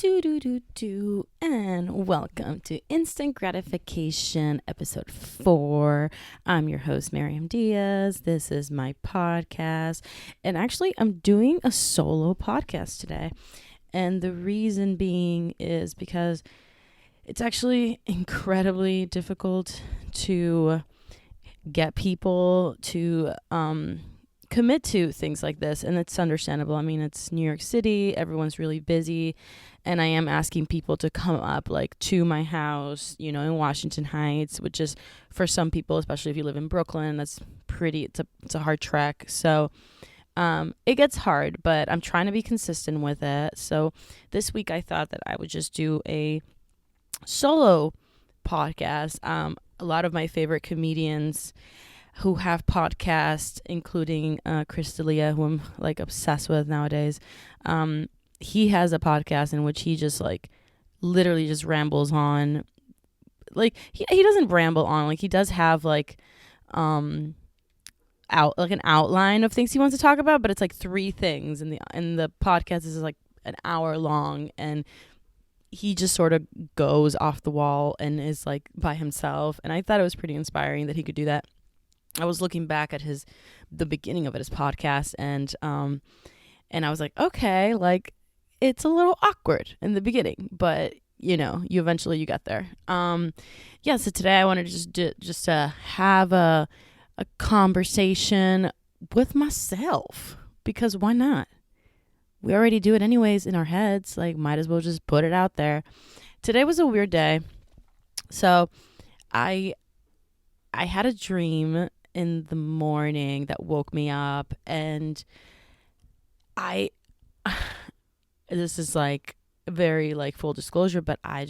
And welcome to Instant Gratification, episode 4. I'm your host, Miriam Diaz. This is my podcast. And actually, I'm doing a solo podcast today. And the reason being is because it's actually incredibly difficult to get people to commit to things like this, and it's understandable. I mean, it's New York City, everyone's really busy, and I am asking people to come up like to my house, in Washington Heights, which is for some people, especially if you live in Brooklyn, that's it's a hard trek. So it gets hard, but I'm trying to be consistent with it. So this week I thought that I would just do a solo podcast. A lot of my favorite comedians who have podcasts, including Chris D'Elia, who I'm like obsessed with nowadays. He has a podcast in which he just like literally just rambles on. Like he doesn't ramble on. Like he does have like an outline of things he wants to talk about, but it's like 3 things, and the podcast is like an hour long, and he just sort of goes off the wall and is like by himself. And I thought it was pretty inspiring that he could do that. I was looking back at the beginning of his podcast, and I was like, okay, like it's a little awkward in the beginning, but you eventually get there. So today I wanted to just have a conversation with myself, because why not? We already do it anyways in our heads, like might as well just put it out there. Today was a weird day. So I had a dream in the morning that woke me up, and this is like very like full disclosure, but I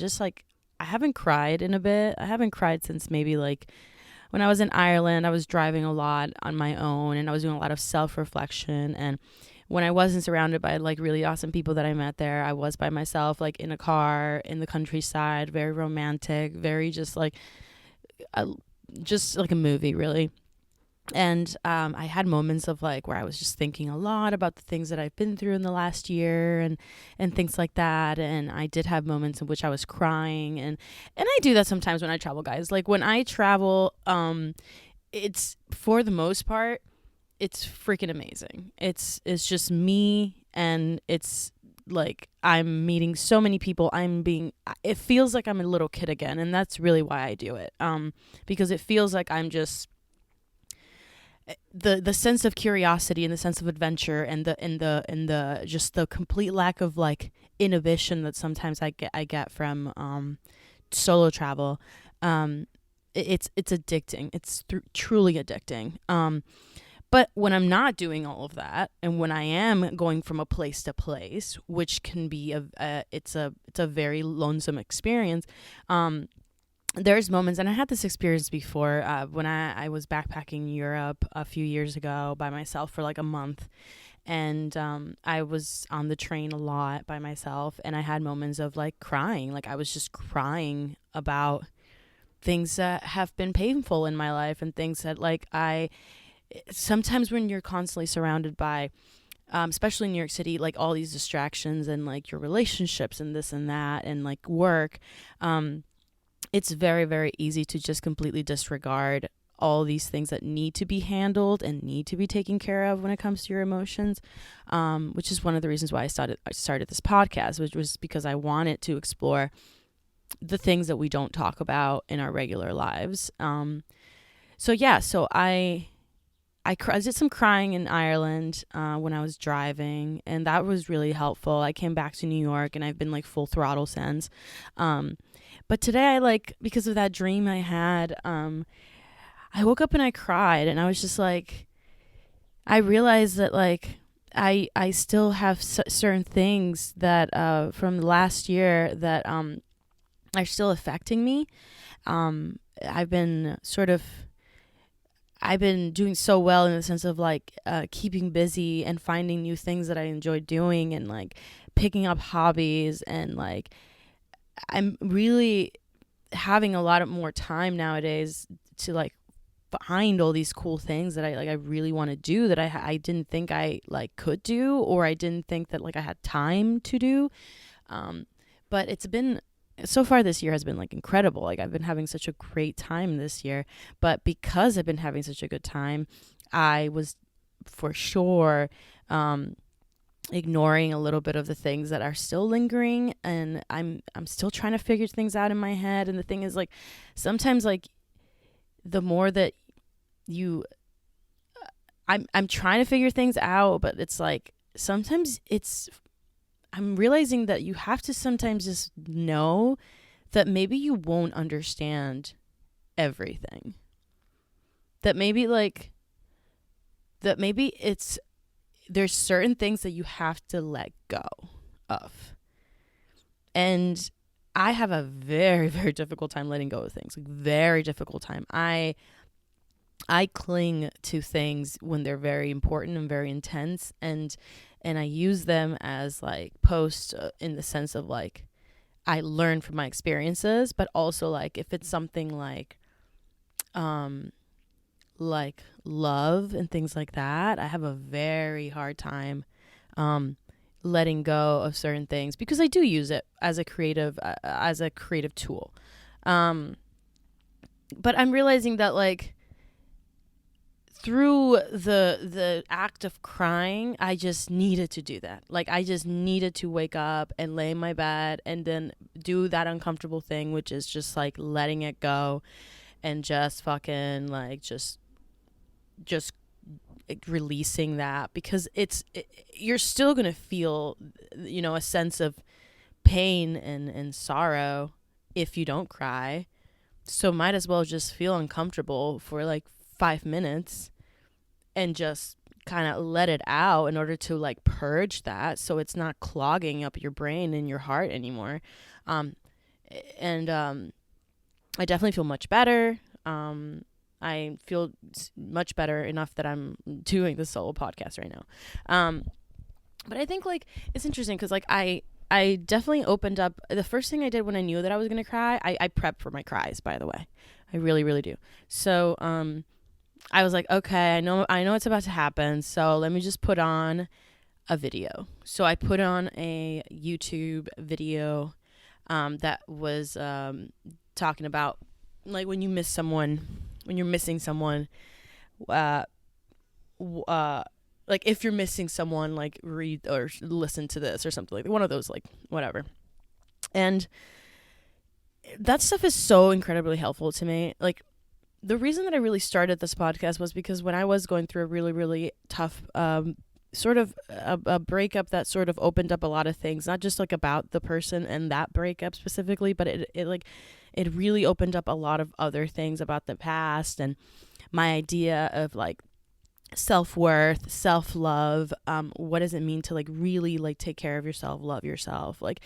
haven't cried in a bit. I haven't cried since maybe like when I was in Ireland. I was driving a lot on my own, and I was doing a lot of self-reflection, and when I wasn't surrounded by like really awesome people that I met there, I was by myself, like in a car in the countryside, very romantic, very just like a movie, really. And I had moments of like where I was just thinking a lot about the things that I've been through in the last year and things like that. And I did have moments in which I was crying, and I do that sometimes when I travel, guys. Like when I travel, it's for the most part, it's freaking amazing. It's just me, and it's like I'm meeting so many people. It feels like I'm a little kid again, and that's really why I do it. Because it feels like I'm just the sense of curiosity and the sense of adventure and the just the complete lack of like inhibition that sometimes I get from solo travel. It's addicting. It's truly addicting. But when I'm not doing all of that, and when I am going from a place to place, which can be it's a very lonesome experience. There's moments, and I had this experience before when I was backpacking Europe a few years ago by myself for like a month, and I was on the train a lot by myself, and I had moments of like crying. Like I was just crying about things that have been painful in my life, and things that like sometimes when you're constantly surrounded by especially in New York City, like all these distractions and like your relationships and this and that and like work, it's very, very easy to just completely disregard all these things that need to be handled and need to be taken care of when it comes to your emotions, which is one of the reasons why I started this podcast, which was because I wanted to explore the things that we don't talk about in our regular lives. So I did some crying in Ireland when I was driving, and that was really helpful. I came back to New York, and I've been like full throttle since. But today because of that dream I had, I woke up and I cried, and I was just like, I realized that like I still have certain things that from last year that are still affecting me. I've been doing so well in the sense of like keeping busy and finding new things that I enjoy doing, and like picking up hobbies, and like I'm really having a lot of more time nowadays to like find all these cool things that I really want to do that I didn't think I like could do, or I didn't think that like I had time to do. But it's been so far this year has been like incredible. Like I've been having such a great time this year, but because I've been having such a good time, I was for sure ignoring a little bit of the things that are still lingering, and I'm still trying to figure things out in my head. And the thing is, like, sometimes, like, the more that you I'm trying to figure things out, but it's like sometimes I'm realizing that you have to sometimes just know that maybe you won't understand everything. That maybe it's there's certain things that you have to let go of. And I have a very, very difficult time letting go of things. Like, very difficult time. I cling to things when they're very important and very intense, and I use them as like posts in the sense of like I learn from my experiences, but also like if it's something like love and things like that, I have a very hard time letting go of certain things because I do use it as a creative tool. But I'm realizing that like through the act of crying, I just needed to do that. Like I just needed to wake up and lay in my bed and then do that uncomfortable thing, which is just like letting it go and just fucking like just releasing that, because you're still gonna feel, you know, a sense of pain and sorrow if you don't cry. So might as well just feel uncomfortable for like 5 minutes and just kind of let it out in order to like purge that, so it's not clogging up your brain and your heart anymore. And I definitely feel much better. I feel much better enough that I'm doing the solo podcast right now. But I think like it's interesting because like I definitely opened up. The first thing I did when I knew that I was gonna cry, I prepped for my cries, by the way. I really, really do. So I was like, okay, I know it's about to happen, so let me just put on a video. So I put on a YouTube video that was talking about like when you're missing someone, like if you're missing someone, like read or listen to this or something, like one of those, like whatever. And that stuff is so incredibly helpful to me. Like the reason that I really started this podcast was because when I was going through a really, really tough sort of a breakup that sort of opened up a lot of things, not just like about the person and that breakup specifically, but it really opened up a lot of other things about the past and my idea of like self-worth, self-love, what does it mean to like really like take care of yourself, love yourself, like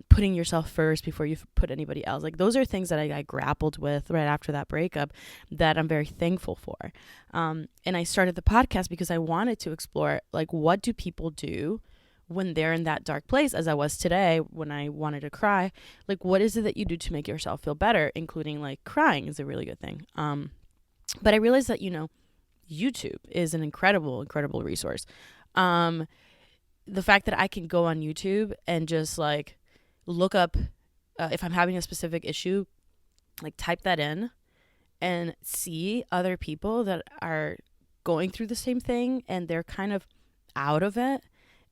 putting yourself first before you put anybody else. Like those are things that I grappled with right after that breakup that I'm very thankful for. And I started the podcast because I wanted to explore like what do people do when they're in that dark place, as I was today when I wanted to cry. Like what is it that you do to make yourself feel better, including like crying is a really good thing. But I realized that, you know, YouTube is an incredible, incredible resource. The fact that I can go on YouTube and just like look up if I'm having a specific issue, like type that in and see other people that are going through the same thing and they're kind of out of it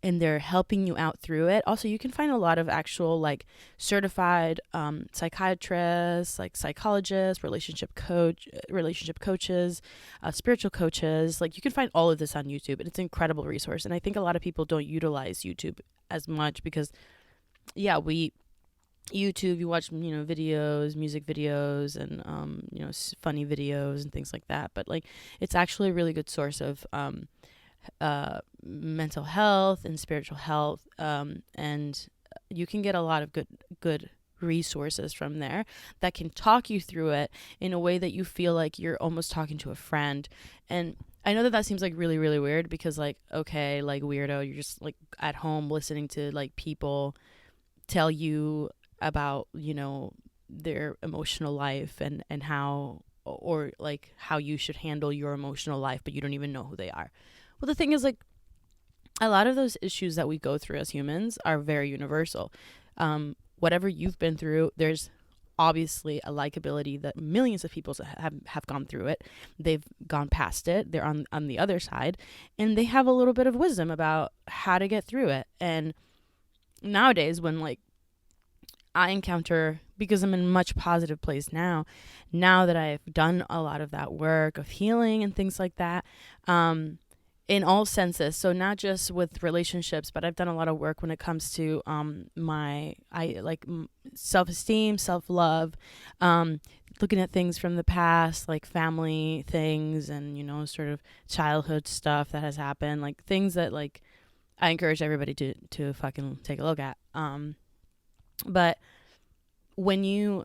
and they're helping you out through it. Also, you can find a lot of actual like certified psychiatrists, like psychologists, relationship coaches, spiritual coaches. Like you can find all of this on YouTube, and it's an incredible resource. And I think a lot of people don't utilize YouTube as much because, yeah, YouTube, you watch, you know, videos, music videos, and you know, funny videos and things like that. But like, it's actually a really good source of mental health and spiritual health, and you can get a lot of good resources from there that can talk you through it in a way that you feel like you're almost talking to a friend. And I know that seems like really, really weird because like, okay, like weirdo, you're just like at home listening to like people tell you about, you know, their emotional life and how, or like how you should handle your emotional life, but you don't even know who they are. Well, the thing is, like, a lot of those issues that we go through as humans are very universal. whatever you've been through, there's obviously a likability that millions of people have gone through it. They've gone past it. They're on the other side, and they have a little bit of wisdom about how to get through it. And nowadays, when like I encounter, because I'm in a much positive place now that I've done a lot of that work of healing and things like that, in all senses. So not just with relationships, but I've done a lot of work when it comes to self-esteem, self-love, looking at things from the past, like family things and, you know, sort of childhood stuff that has happened, like things that like I encourage everybody to fucking take a look at. But when you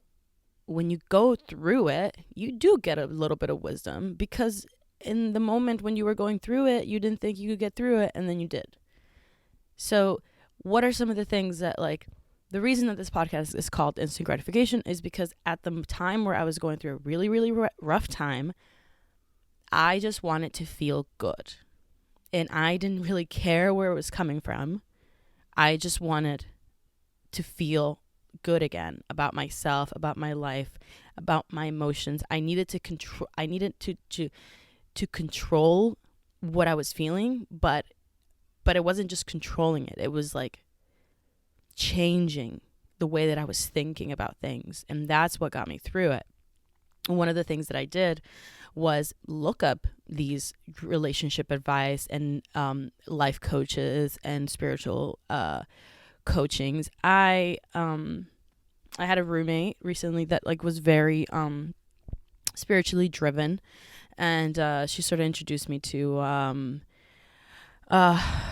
go through it, you do get a little bit of wisdom, because in the moment when you were going through it, you didn't think you could get through it, and then you did. So what are some of the things that, like, the reason that this podcast is called Instant Gratification is because at the time where I was going through a really, really rough time, I just wanted to feel good. And I didn't really care where it was coming from. I just wanted to feel good again about myself, about my life, about my emotions. I needed to control. I needed to control what I was feeling, but it wasn't just controlling it. It was like changing the way that I was thinking about things, and that's what got me through it. One of the things that I did was look up these relationship advice and life coaches and spiritual coachings. I had a roommate recently that like was very spiritually driven, and she sort of introduced me to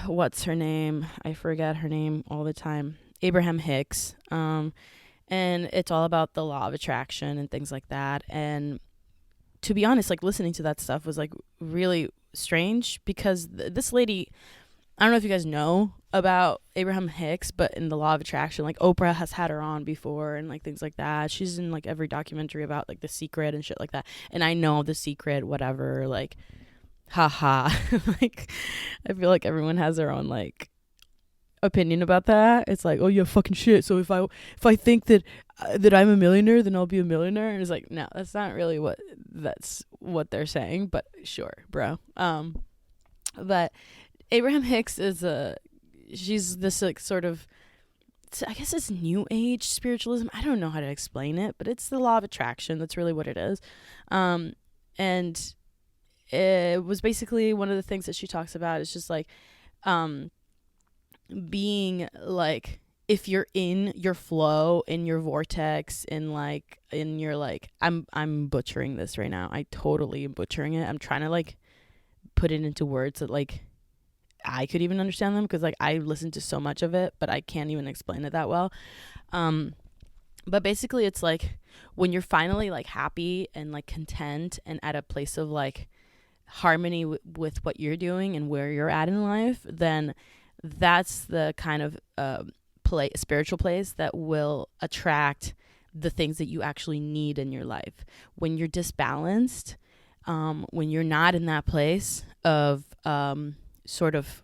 what's her name? I forget her name all the time. Abraham Hicks. And it's all about the law of attraction and things like that. And to be honest, like listening to that stuff was like really strange, because this lady, I don't know if you guys know about Abraham Hicks, but in the law of attraction, like Oprah has had her on before and like things like that. She's in like every documentary about like The Secret and shit like that. And I know The Secret, whatever, like, haha. Like, I feel like everyone has their own like opinion about that. It's like, oh yeah, fucking shit. So if I think that I'm a millionaire, then I'll be a millionaire. And it's like, no, that's not really what they're saying. But sure, bro. But Abraham Hicks she's this like sort of, I guess it's new age spiritualism. I don't know how to explain it, but it's the law of attraction. That's really what it is. And it was basically one of the things that she talks about is just like, being like, if you're in your flow, in your vortex, in your like, I'm butchering this right now. I totally am butchering it. I'm trying to like put it into words that like I could even understand them, because like I listened to so much of it, but I can't even explain it that well. But basically it's like when you're finally like happy and like content and at a place of like harmony with what you're doing and where you're at in life, then that's the kind of spiritual place that will attract the things that you actually need in your life. When you're disbalanced, when you're not in that place of sort of,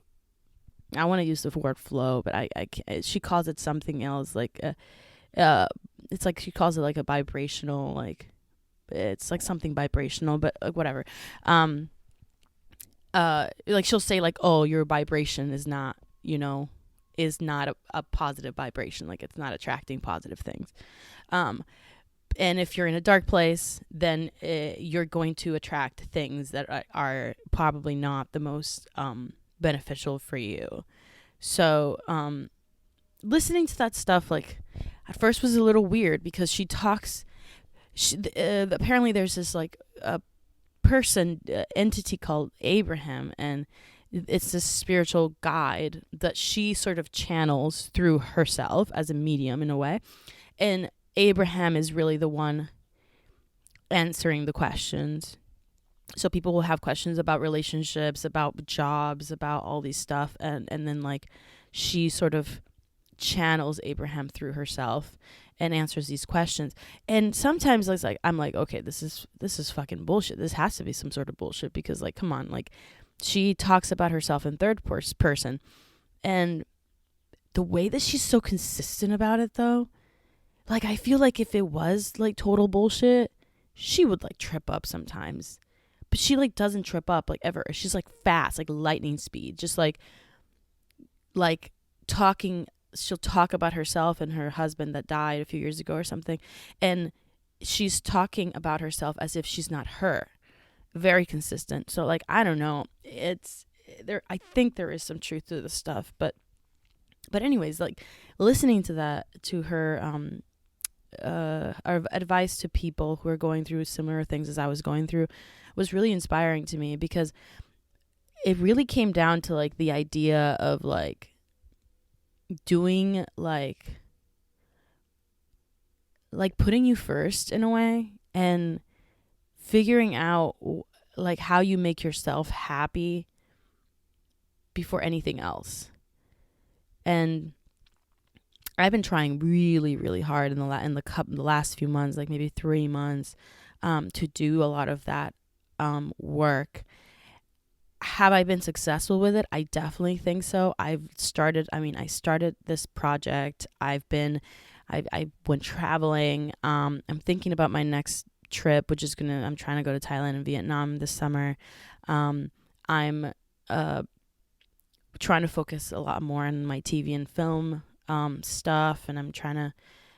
I want to use the word flow, but I can't, she calls it something else, like it's like she calls it like a vibrational, like it's like something vibrational, but whatever. Like she'll say like, oh, your vibration is not, is not a positive vibration. Like it's not attracting positive things. And if you're in a dark place, then you're going to attract things that are probably not the most beneficial for you. So listening to that stuff, like at first was a little weird, because she talks, apparently there's this like a entity called Abraham, and it's this spiritual guide that she sort of channels through herself as a medium in a way. And Abraham is really the one answering the questions. So people will have questions about relationships, about jobs, about all these stuff. And then like she sort of channels Abraham through herself and answers these questions. And sometimes it's like, I'm like, okay, this is fucking bullshit. This has to be some sort of bullshit, because like, come on, like she talks about herself in third person. And the way that she's so consistent about it though, Like, I feel like if it was like total bullshit, she would like trip up sometimes. But she like doesn't trip up like ever. She's like fast, like lightning speed. Just like talking, she'll talk about herself and her husband that died a few years ago or something, and she's talking about herself as if she's not her. Very consistent. So like, I don't know. It's there, I think there is some truth to this stuff, but anyways, like listening to that, to her our advice to people who are going through similar things as I was going through was really inspiring to me, because it really came down to like the idea of like doing like putting you first in a way, and figuring out like how you make yourself happy before anything else. And I've been trying really, really hard in the last few months, like maybe 3 months, to do a lot of that work. Have I been successful with it? I definitely think so. I started this project. I went traveling. I'm thinking about my next trip, which is I'm trying to go to Thailand and Vietnam this summer. I'm trying to focus a lot more on my TV and film stuff, and I'm trying to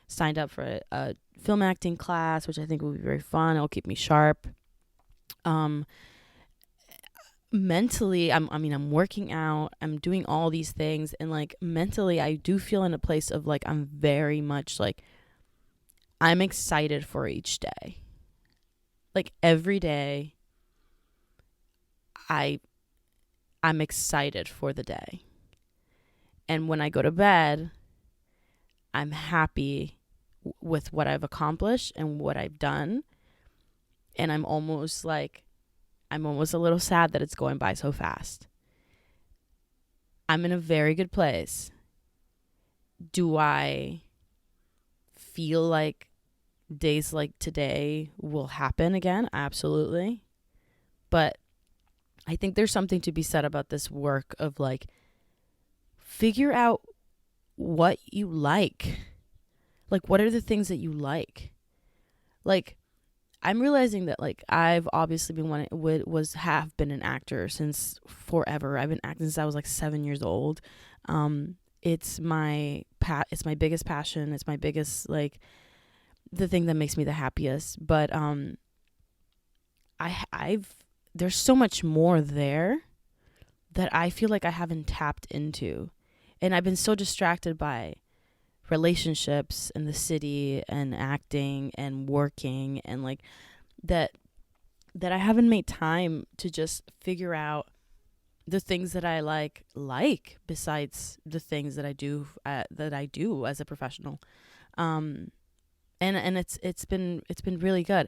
sign up for a film acting class, which I think will be very fun. It'll keep me sharp. Mentally, I'm working out, I'm doing all these things, and like mentally I do feel in a place of like I'm very much like I'm excited for each day. Like every day I'm excited for the day. And when I go to bed, I'm happy with what I've accomplished and what I've done. And I'm almost a little sad that it's going by so fast. I'm in a very good place. Do I feel like days like today will happen again? Absolutely. But I think there's something to be said about this work of like, figure out what you like. Like, what are the things that you like? Like, I'm realizing that like I've obviously been have been an actor since forever. I've been acting since I was like 7 years old. It's my biggest passion. It's my biggest like the thing that makes me the happiest. But I've there's so much more there that I feel like I haven't tapped into, and I've been so distracted by relationships in the city and acting and working and like that I haven't made time to just figure out the things that I like besides the things that I do as a professional. And it's been really good.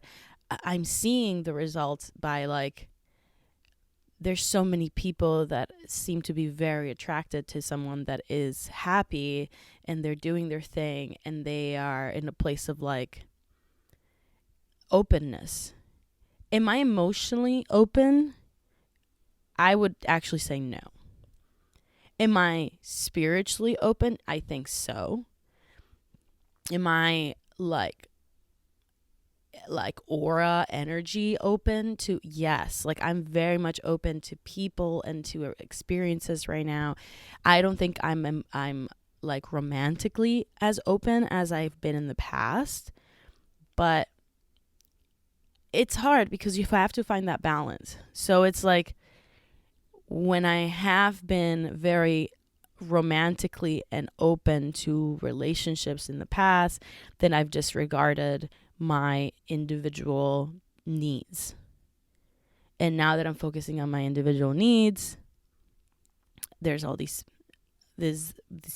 I'm seeing the results by like there's so many people that seem to be very attracted to someone that is happy and they're doing their thing and they are in a place of like openness. Am I emotionally open? I would actually say no. Am I spiritually open? I think so. Am I like aura energy open to? Yes. Like I'm very much open to people and to experiences right now. I don't think I'm like romantically as open as I've been in the past, but it's hard because you have to find that balance. So it's like when I have been very romantically and open to relationships in the past, then I've disregarded my individual needs. And now that I'm focusing on my individual needs, there's all these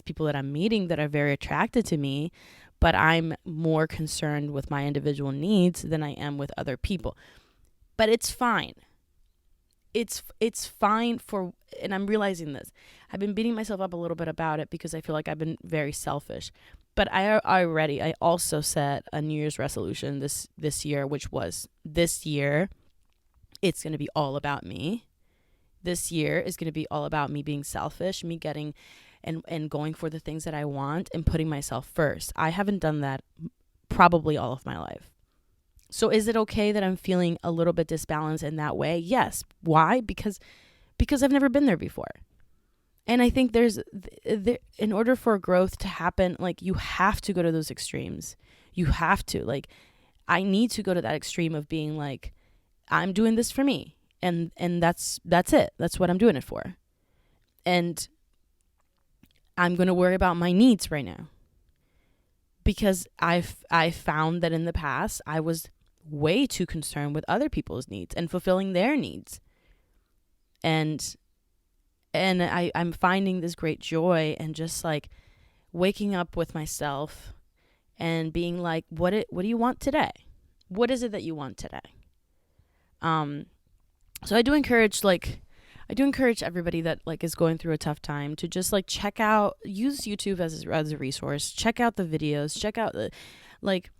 people that I'm meeting that are very attracted to me, but I'm more concerned with my individual needs than I am with other people. But it's fine. It's fine for, and I'm realizing this. I've been beating myself up a little bit about it because I feel like I've been very selfish. But I also set a New Year's resolution this year, which was this year, it's going to be all about me. This year is going to be all about me being selfish, me getting and going for the things that I want and putting myself first. I haven't done that probably all of my life. So is it okay that I'm feeling a little bit disbalanced in that way? Yes. Why? Because I've never been there before. And I think in order for growth to happen, like, you have to go to those extremes. You have to, like, I need to go to that extreme of being like, I'm doing this for me. And that's it. That's what I'm doing it for. And I'm going to worry about my needs right now. Because I found that in the past, I was way too concerned with other people's needs and fulfilling their needs. And I'm finding this great joy and just like waking up with myself and being like, what do you want today? What is it that you want today? So I do encourage everybody that like is going through a tough time to just like use YouTube as a resource. Check out the videos. Check out like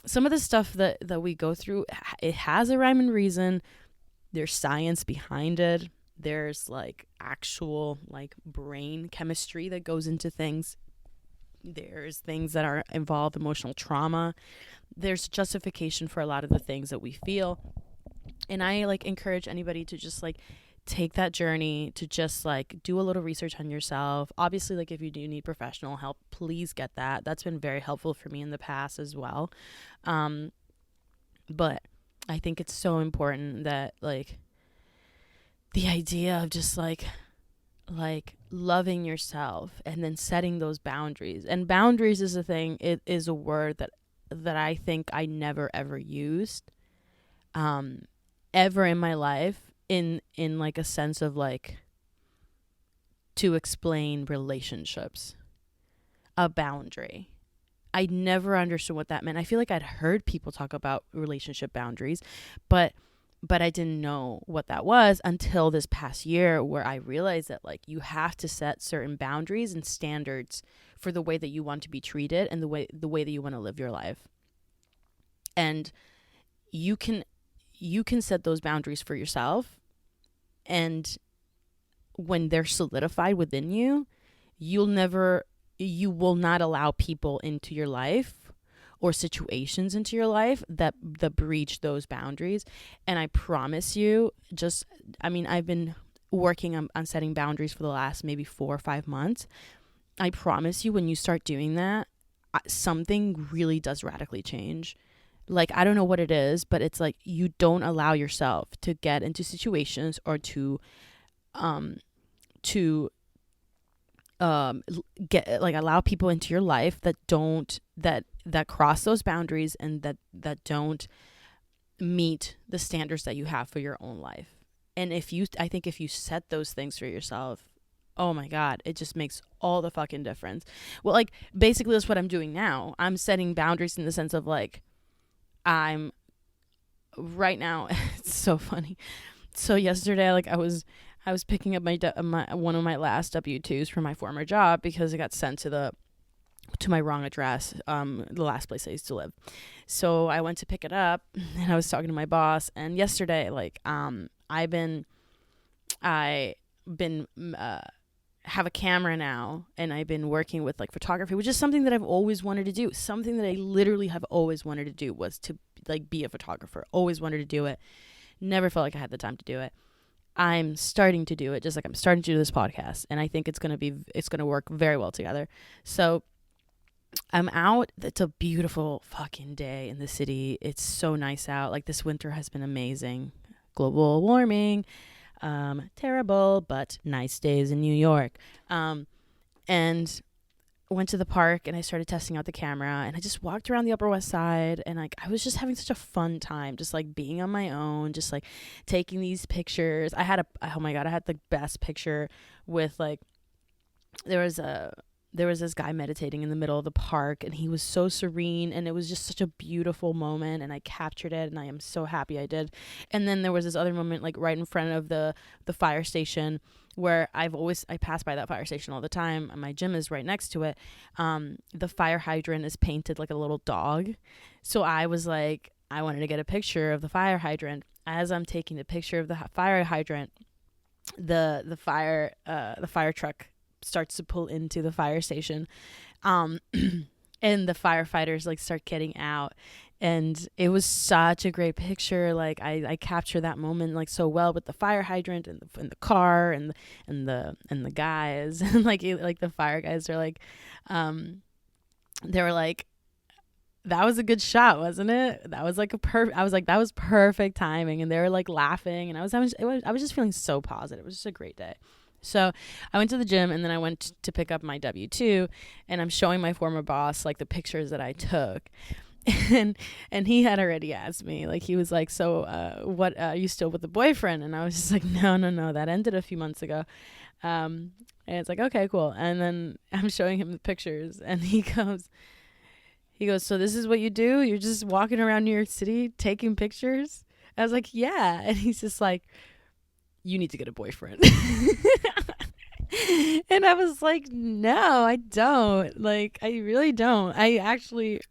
some of the stuff that we go through. It has a rhyme and reason. There's science behind it. There's like actual like brain chemistry that goes into things. There's things that involve emotional trauma. There's justification for a lot of the things that we feel. And I like encourage anybody to just like take that journey to just like do a little research on yourself. Obviously, like if you do need professional help, please get that. That's been very helpful for me in the past as well. But I think it's so important that like the idea of just like loving yourself and then setting those boundaries. And boundaries is a thing. It is a word that I think I never ever used ever in my life in like a sense of like to explain relationships. A boundary. I never understood what that meant. I feel like I'd heard people talk about relationship boundaries, but I didn't know what that was until this past year, where I realized that like you have to set certain boundaries and standards for the way that you want to be treated and the way that you want to live your life. And you can set those boundaries for yourself, and when they're solidified within you, you will not allow people into your life or situations into your life that breach those boundaries. And I promise you, I've been working on setting boundaries for the last maybe 4 or 5 months. I promise you, when you start doing that, something really does radically change. Like, I don't know what it is, but it's like you don't allow yourself to get into situations or to get like allow people into your life that cross those boundaries and that don't meet the standards that you have for your own life. And I think if you set those things for yourself, oh my God, it just makes all the fucking difference. Well, like basically that's what I'm doing now. I'm setting boundaries in the sense of like, I'm right now. It's so funny. So yesterday, like I was picking up my one of my last W-2s from my former job because it got sent to my wrong address, the last place I used to live. So I went to pick it up, and I was talking to my boss. And yesterday, like I have a camera now, and I've been working with like photography, which is something that I've always wanted to do. Something that I literally have always wanted to do was to like be a photographer. Always wanted to do it. Never felt like I had the time to do it. I'm starting to do it, just like I'm starting to do this podcast, and I think it's going to work very well together. So I'm out. It's a beautiful fucking day in the city. It's so nice out. Like this winter has been amazing. Global warming, terrible, but nice days in New York. And went to the park, and I started testing out the camera, and I just walked around the Upper West Side, and like I was just having such a fun time, just like being on my own, just like taking these pictures. I had the best picture with like there was this guy meditating in the middle of the park, and he was so serene, and it was just such a beautiful moment, and I captured it, and I am so happy I did. And then there was this other moment like right in front of the fire station, where I pass by that fire station all the time, and my gym is right next to it. The fire hydrant is painted like a little dog, so I was like, I wanted to get a picture of the fire hydrant. As I'm taking the picture of the fire hydrant, the fire truck starts to pull into the fire station. Um, and the firefighters like start getting out, and it was such a great picture. Like I capture that moment like so well with the fire hydrant and the car and the guys and like the fire guys are like, they were like, that was a good shot, wasn't it? That was like I was like, that was perfect timing. And they were like laughing, and I was just feeling so positive. It was just a great day. So I went to the gym, and then I went to pick up my W-2, and I'm showing my former boss like the pictures that I took. And he had already asked me, like, he was like, so what, are you still with the boyfriend? And I was just like, no, that ended a few months ago. And it's like, okay, cool. And then I'm showing him the pictures, and he goes, so this is what you do? You're just walking around New York City taking pictures? I was like, yeah. And he's just like, you need to get a boyfriend. And I was like, no, I don't. Like, I really don't. I actually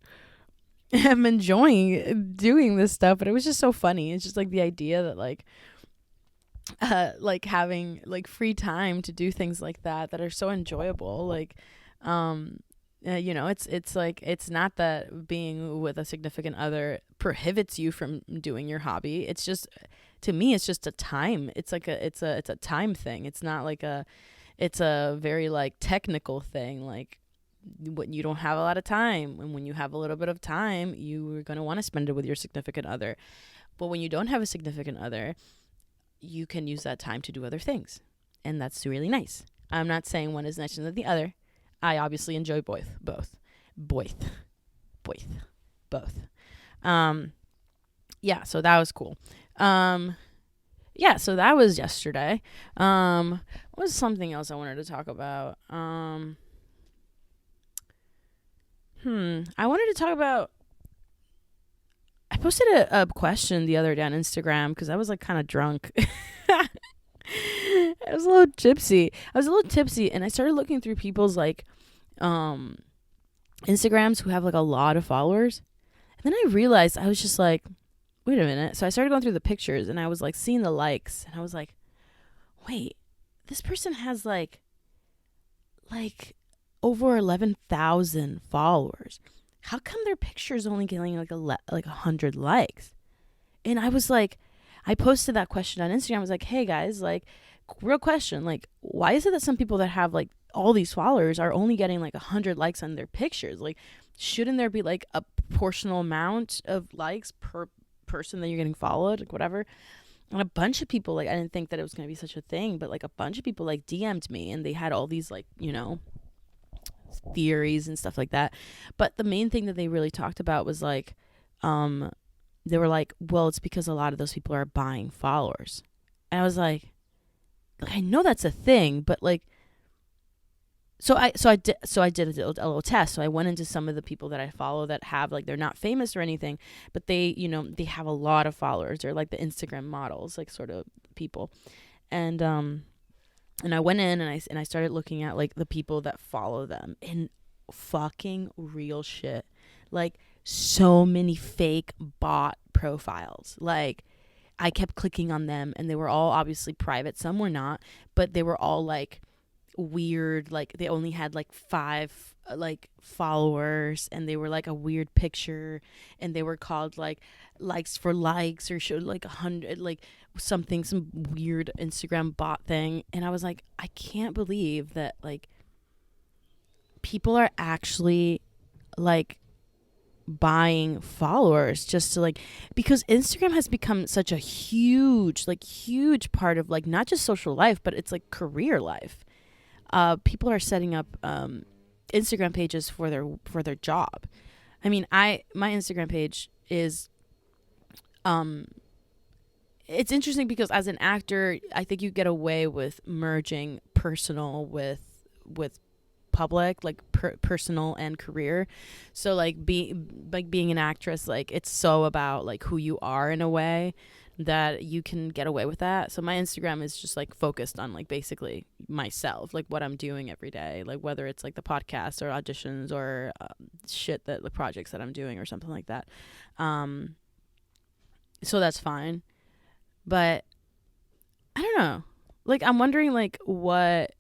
am enjoying doing this stuff, but it was just so funny. It's just like the idea that like having like free time to do things like that are so enjoyable. Like, it's like, it's not that being with a significant other prohibits you from doing your hobby. It's just, to me, it's just a time. It's like it's a time thing. It's not like it's a very like technical thing. Like, when you don't have a lot of time, and when you have a little bit of time, you are going to want to spend it with your significant other. But when you don't have a significant other, you can use that time to do other things, and that's really nice. I'm not saying one is nicer than the other. I obviously enjoy both. Yeah, so that was cool. Yeah, so that was yesterday. What was something else I wanted to talk about? I wanted to talk about, I posted a question the other day on Instagram because I was like kind of drunk. I was a little tipsy, and I started looking through people's like Instagrams who have like a lot of followers. And then I realized, I was just like, wait a minute. So I started going through the pictures, and I was like seeing the likes, and I was like, wait, this person has like over 11,000 followers. How come their picture's only getting like 100 likes? And I was like, I posted that question on Instagram. I was like, hey guys, like, real question, like, why is it that some people that have like all these followers are only getting like 100 likes on their pictures? Like, shouldn't there be like a proportional amount of likes per person that you're getting followed, like whatever? And a bunch of people, like, I didn't think that it was going to be such a thing, but like a bunch of people like DM'd me, and they had all these like, theories and stuff like that. But the main thing that they really talked about was like, they were like, well, it's because a lot of those people are buying followers. And I was like, I know that's a thing, but like, so I did a little test. So I went into some of the people that I follow that have like, they're not famous or anything, but they have a lot of followers. They're like the Instagram models, like sort of people. And I went in, and I started looking at like the people that follow them, and fucking real shit. Like, so many fake bot profiles. Like, I kept clicking on them, and they were all obviously private. Some were not, but they were all like weird. Like, they only had like 5 like followers, and they were like a weird picture, and they were called like likes for likes, or showed like 100, like some weird Instagram bot thing. And I was like, I can't believe that like people are actually like buying followers just to like, because Instagram has become such a huge part of like not just social life, but it's like career life. People are setting up Instagram pages for their job. I mean, my Instagram page is it's interesting because as an actor, I think you get away with merging personal with public, like personal and career. So like being an actress, like it's so about like who you are in a way that you can get away with that. So my Instagram is just like focused on like basically myself, like what I'm doing every day, like whether it's like the podcast or auditions or shit, that the projects that I'm doing or something like that. So that's fine. But I don't know. Like, I'm wondering like what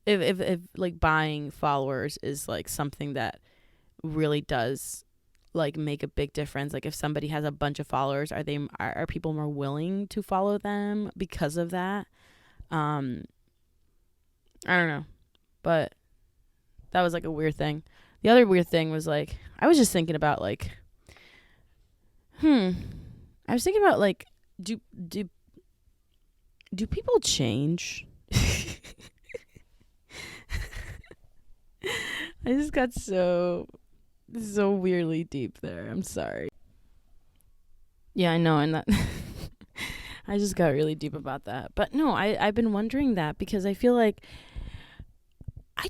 if like buying followers is like something that really does like make a big difference, like if somebody has a bunch of followers, are people more willing to follow them because of that? um I don't know, but that was like a weird thing. The other weird thing was like I was just thinking about like I was thinking about like do do do people change? I just got so weirdly deep there. I'm sorry. Yeah, I know, and that I just got really deep about that. But no, I've been wondering that because I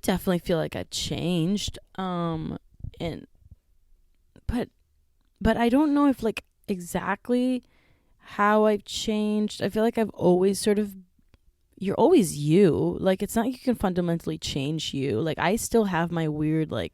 definitely feel like I've changed. And but I don't know if like exactly how I've changed. I feel like I've always sort of you're always you. Like it's not like you can fundamentally change you. Like I still have my weird like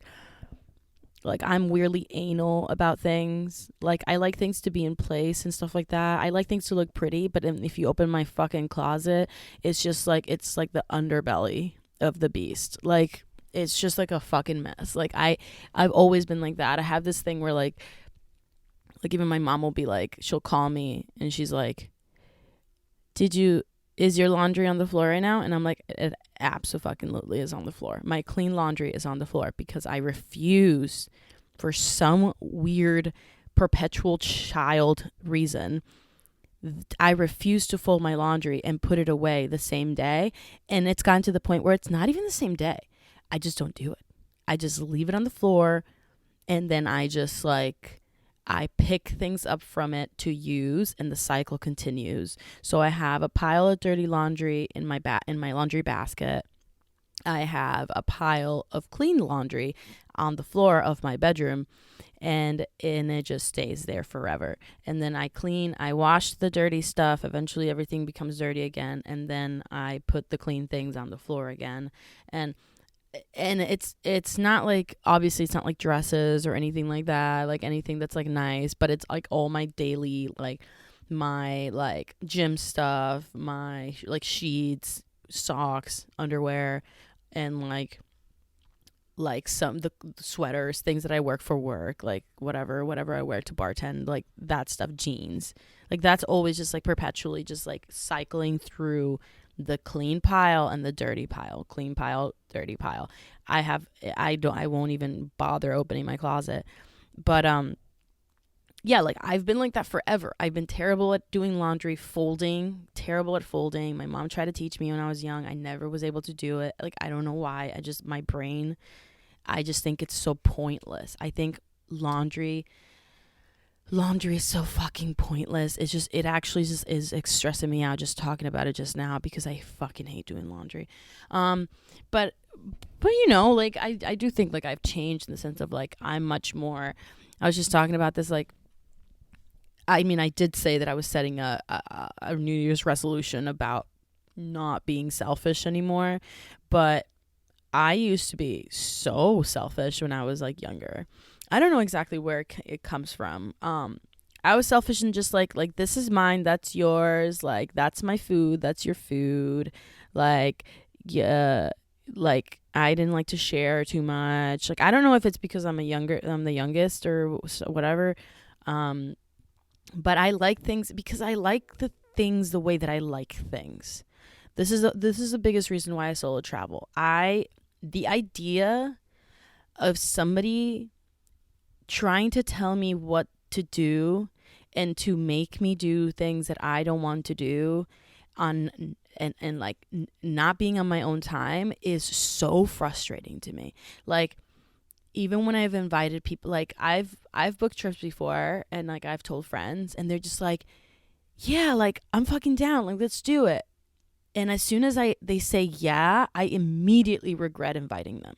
I'm weirdly anal about things. Like I like things to be in place and stuff like that. I like things to look pretty, but if you open my fucking closet, it's like the underbelly of the beast. Like it's just like a fucking mess. Like I've always been like that. I have this thing where like even my mom will be like she'll call me and she's like, "Did you is your laundry on the floor right now?" And I'm like, "It absolutely is on the floor. My clean laundry is on the floor because I refuse for some weird perpetual child reason. I refuse to fold my laundry and put it away the same day. And it's gotten to the point where it's not even the same day. I just don't do it. I just leave it on the floor and then I pick things up from it to use and the cycle continues. So I have a pile of dirty laundry in my laundry basket. I have a pile of clean laundry on the floor of my bedroom and it just stays there forever. And then I wash the dirty stuff. Eventually everything becomes dirty again and then I put the clean things on the floor again. And it's not like obviously it's not like dresses or anything like that, like anything that's like nice, but it's like all my daily like my like gym stuff, my like sheets, socks, underwear, and some the sweaters, things that I work for work, like whatever I wear to bartend, like that stuff, jeans. Like that's always just like perpetually just like cycling through the clean pile and the dirty pile, clean pile, dirty pile. I won't even bother opening my closet. But yeah, like I've been like that forever. I've been terrible at doing laundry, terrible at folding. My mom tried to teach me when I was young. I never was able to do it. Like I don't know why. My brain, I just think it's so pointless. I think laundry is so fucking pointless. It actually just is stressing me out just talking about it just now because I fucking hate doing laundry. But you know, like I do think like I've changed in the sense of like I'm much more. I was just talking about this like I mean I did say that I was setting a New Year's resolution about not being selfish anymore, but I used to be so selfish when I was like younger. I don't know exactly where it comes from. I was selfish and just like this is mine, that's yours. Like that's my food, that's your food. Like yeah, like I didn't like to share too much. Like I don't know if it's because I'm the youngest or whatever. But I like things because I like the things the way that I like things. This is the biggest reason why I solo travel. The idea of somebody trying to tell me what to do and to make me do things that I don't want to do and not being on my own time is so frustrating to me. Like even when I've invited people, like I've booked trips before and like I've told friends and they're just like, yeah, like I'm fucking down, like let's do it. And as soon as they say yeah, I immediately regret inviting them.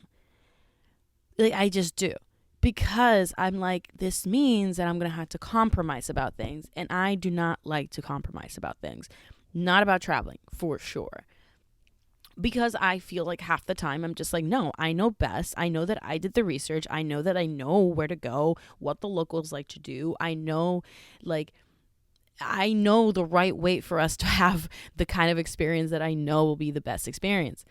Like I just do. Because I'm like, this means that I'm going to have to compromise about things. And I do not like to compromise about things. Not about traveling, for sure. Because I feel like half the time I'm just like, no, I know best. I know that I did the research. I know that I know where to go, what the locals like to do. I know the right way for us to have the kind of experience that I know will be the best experience.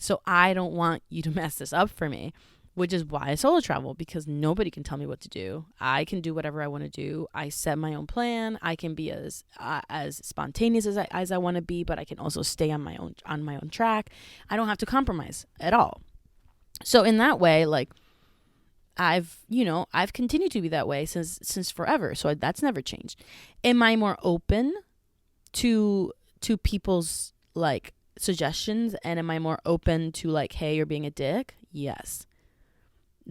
So I don't want you to mess this up for me, which is why I solo travel, because nobody can tell me what to do. I can do whatever I want to do. I set my own plan. I can be as spontaneous as I want to be, but I can also stay on my own track. I don't have to compromise at all. So in that way, like, I've continued to be that way since forever. So that's never changed. Am I more open to people's like suggestions, and am I more open to like, hey, you're being a dick? Yes.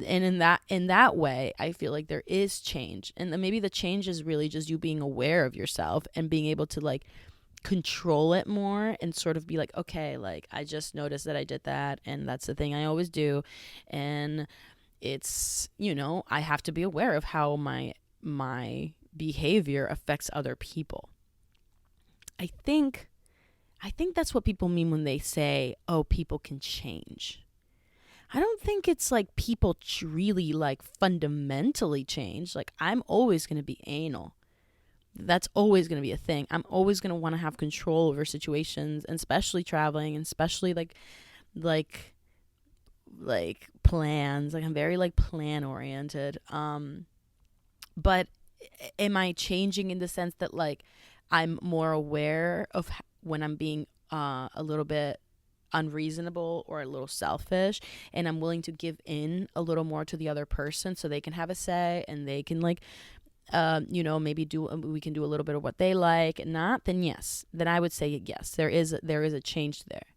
And in that way, I feel like there is change. And then maybe the change is really just you being aware of yourself and being able to like control it more and sort of be like, okay, like I just noticed that I did that, and that's the thing I always do. And it's, I have to be aware of how my behavior affects other people. I think that's what people mean when they say, oh, people can change. I don't think it's like people really like fundamentally change. Like, I'm always going to be anal. That's always going to be a thing. I'm always going to want to have control over situations, and especially traveling, and especially like plans. Like, I'm very like plan oriented. But am I changing in the sense that like I'm more aware of when I'm being a little bit unreasonable or a little selfish, and I'm willing to give in a little more to the other person so they can have a say, and they can like maybe we can do a little bit of what they like and not, then yes, then I would say yes, there is a change there.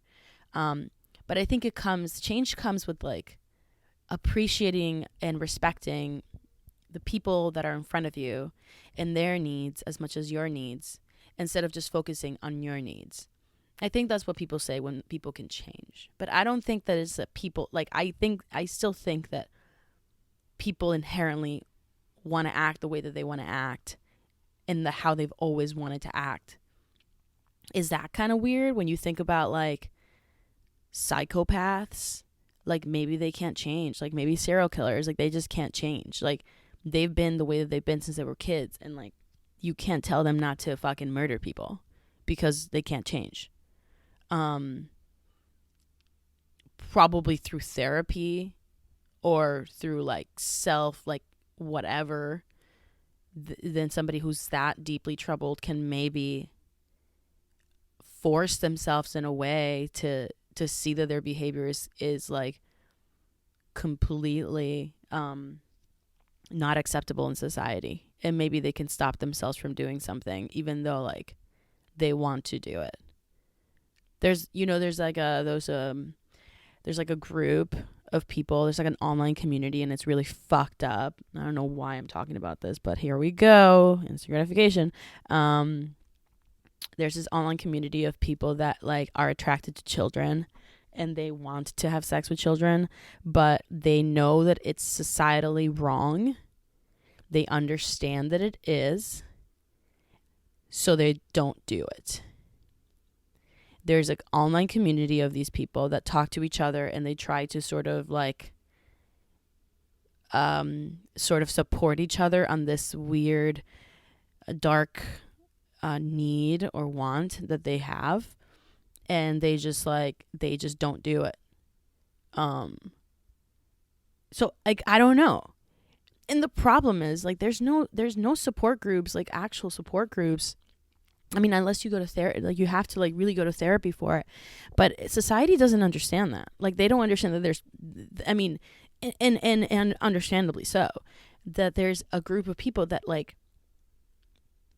But I think change comes with like appreciating and respecting the people that are in front of you and their needs as much as your needs, instead of just focusing on your needs. I think that's what people say when people can change. But I don't think that it's that people, like, I still think that people inherently want to act the way that they want to act, and how they've always wanted to act. Is that kind of weird when you think about like psychopaths? Like, maybe they can't change. Like, maybe serial killers, like, they just can't change. Like, they've been the way that they've been since they were kids, and like, you can't tell them not to fucking murder people because they can't change. Probably through therapy or through like self, like whatever, then somebody who's that deeply troubled can maybe force themselves in a way to see that their behavior is like completely not acceptable in society, and maybe they can stop themselves from doing something even though like they want to do it. There's like a group of people. There's like an online community, and it's really fucked up. I don't know why I'm talking about this, but here we go. Instant gratification. There's this online community of people that like are attracted to children, and they want to have sex with children, but they know that it's societally wrong. They understand that it is, so they don't do it. There's an online community of these people that talk to each other, and they try to sort of like sort of support each other on this weird dark need or want that they have, and they just don't do it. So like, I don't know. And the problem is like there's no support groups, like actual support groups. I mean, unless you go to therapy, like you have to like really go to therapy for it. But society doesn't understand that. Like, they don't understand that there's, I mean, and understandably so, that there's a group of people that like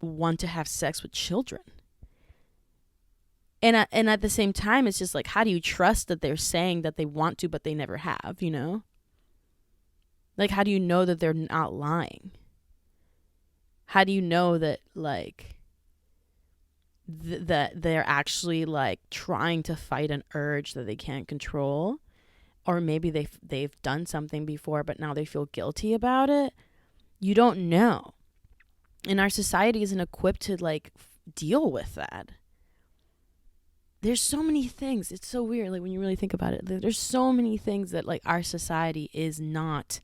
want to have sex with children. And at the same time, it's just like, how do you trust that they're saying that they want to, but they never have, Like, how do you know that they're not lying? How do you know that like that they're actually like trying to fight an urge that they can't control? Or maybe they've done something before, but now they feel guilty about it. You don't know. And our society isn't equipped to like deal with that. There's so many things. It's so weird, like when you really think about it. There's so many things that like our society is not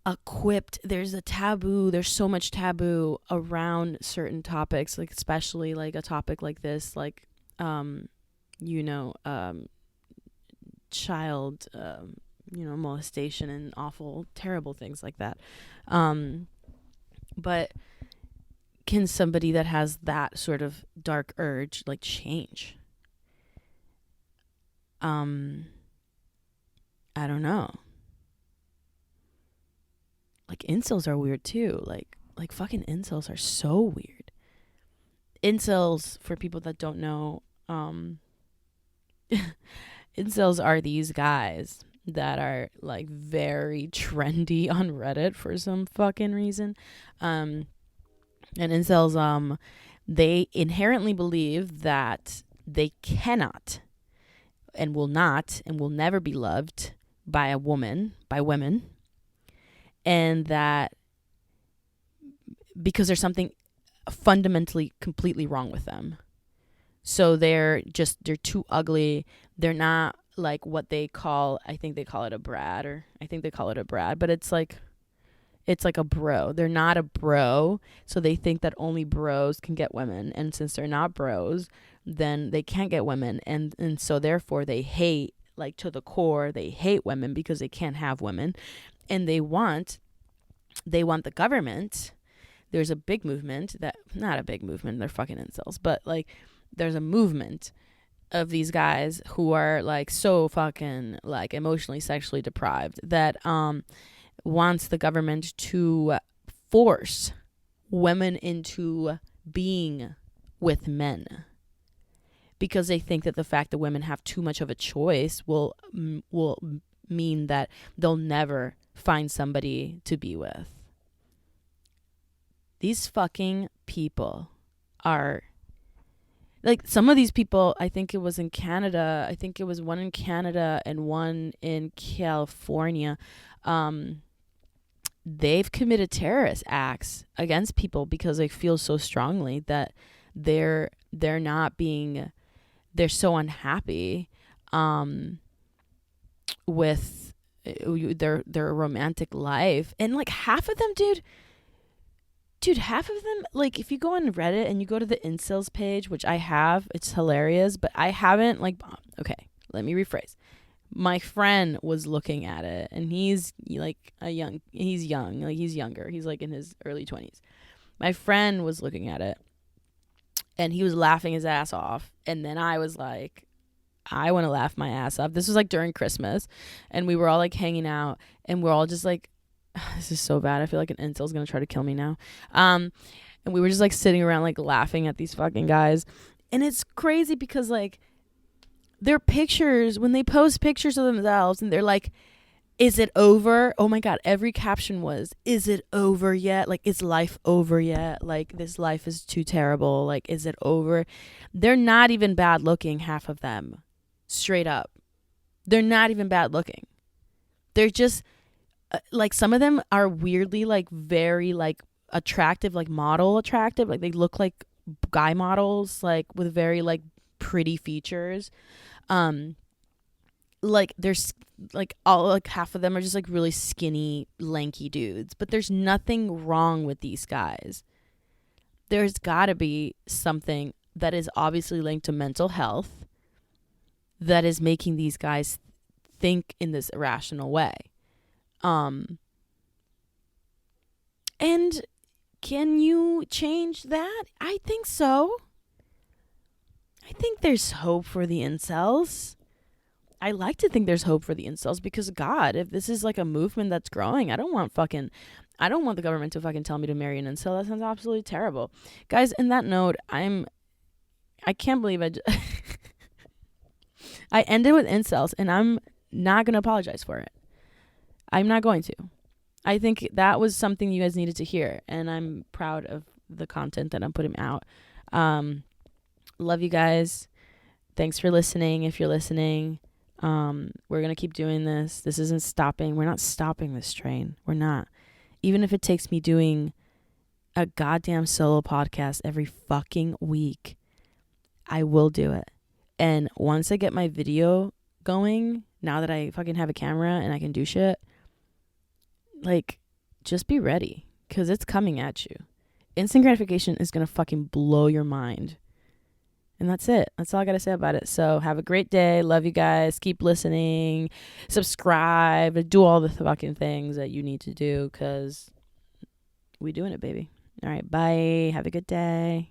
equipped. There's a taboo. There's so much taboo around certain topics, like especially like a topic like this, like child, molestation and awful, terrible things like that. But can somebody that has that sort of dark urge like change? I don't know. Like incels are weird too. Like fucking incels are so weird. Incels, for people that don't know, incels are these guys that are like very trendy on Reddit for some fucking reason. And incels, they inherently believe that they cannot and will not and will never be loved by women, and that because there's something fundamentally completely wrong with them. So they're too ugly. They're not like what they call, I think they call it a brad, but it's like a bro. They're not a bro, so they think that only bros can get women, and since they're not bros, then they can't get women, and so therefore they hate, like to the core, they hate women because they can't have women, and they want the government. There's a big movement that, not a big movement, they're fucking incels, but like there's a movement of these guys who are like so fucking like emotionally, sexually deprived that wants the government to force women into being with men, because they think that the fact that women have too much of a choice will mean that they'll never find somebody to be with. These fucking people are like, some of these people, I think it was in Canada, I think it was one in Canada and one in California, they've committed terrorist acts against people because they feel so strongly that they're so unhappy with their romantic life. And like half of them, dude, like if you go on Reddit and you go to the incels page, which I have, it's hilarious, but I haven't okay, let me rephrase. My friend was looking at it, and he's like he's younger. He's like in his early 20s. My friend was looking at it, and he was laughing his ass off. And then I was like, I want to laugh my ass off. This was like during Christmas, and we were all like hanging out, and we're all just like, this is so bad. I feel like an incel's gonna try to kill me now. And we were just like sitting around like laughing at these fucking guys. And it's crazy because like their pictures, when they post pictures of themselves and they're like, is it over? Oh my God. Every caption was, is it over yet? Like, is life over yet? Like, this life is too terrible. Like, is it over? They're not even bad looking, half of them. Straight up. They're not even bad looking. They're just, like, some of them are weirdly, like, very, like, attractive, like, model attractive. Like, they look like guy models, like, with very, like, pretty features. Like there's like all like half of them are just like really skinny, lanky dudes, but there's nothing wrong with these guys. There's gotta be something that is obviously linked to mental health that is making these guys think in this irrational way. And can you change that? I think so. I think there's hope for the incels. I like to think there's hope for the incels because, God, if this is like a movement that's growing, I don't want the government to fucking tell me to marry an incel. That sounds absolutely terrible. Guys, in that note, I can't believe I ended with incels, and I'm not going to apologize for it. I'm not going to. I think that was something you guys needed to hear, and I'm proud of the content that I'm putting out. Love you guys. Thanks for listening. If you're listening, we're going to keep doing this. This isn't stopping. We're not stopping this train. We're not. Even if it takes me doing a goddamn solo podcast every fucking week, I will do it. And once I get my video going, now that I fucking have a camera and I can do shit, like, just be ready, because it's coming at you. Instant gratification is going to fucking blow your mind. And that's it. That's all I got to say about it. So have a great day. Love you guys. Keep listening. Subscribe. Do all the fucking things that you need to do because we doing it, baby. All right. Bye. Have a good day.